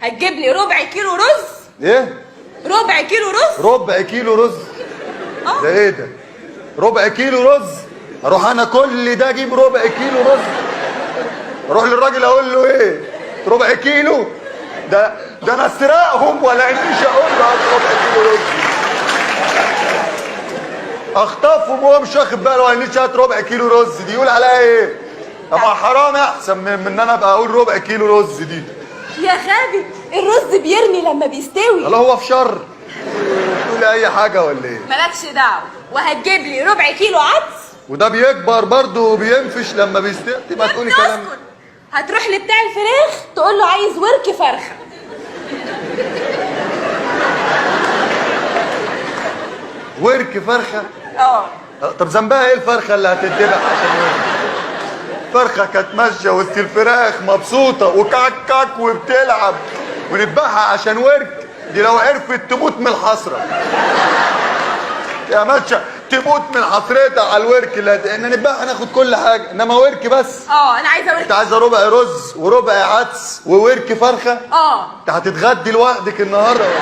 هتجيب لي ربع كيلو رز. ايه؟ ربع كيلو رز. ربع كيلو رز؟ ده ايه ده؟ ربع كيلو رز؟ اروح انا كل ده اجيب ربع كيلو رز؟ اروح للراجل اقول له ايه؟ ربع كيلو؟ ده انا اسرقهم ولا انيش اقول له هات ربع كيلو رز؟ اخطفهم وهو مش واخد باله ولا انيش هات ربع كيلو رز دي يقول عليا ايه؟ ابقى حرام احسن من ان انا ابقى اقول ربع كيلو رز دي. يا غبي الرز بيرمي لما بيستوي. الله هو في شر؟ تقول اي حاجه ولا ايه؟ مالكش دعوه. وهتجيب لي ربع كيلو عدس. وده بيكبر برضه وبينفش لما بيستوي. ما تقولي كلام. هتروح لبتاع الفراخ تقول له عايز ورك فرخه. ورك فرخه؟ اه. طب ذنبها ايه الفرخه اللي هتتذبح عشان ورك؟ فرخه كانت ماشيه وسط الفراخ مبسوطه وكعك كعك وبتلعب ونذبحها عشان ورك؟ دي لو عرفت تموت من الحسره. يا ماشيه تموت من حسرتها على الورك. اللي ان نذبحها ناخد كل حاجه، انما ورك بس. انا عايزه ورك. انت عايزه ربع رز وربع عدس وورك فرخه؟ اه. انت هتتغدي لوحدك النهارده ولا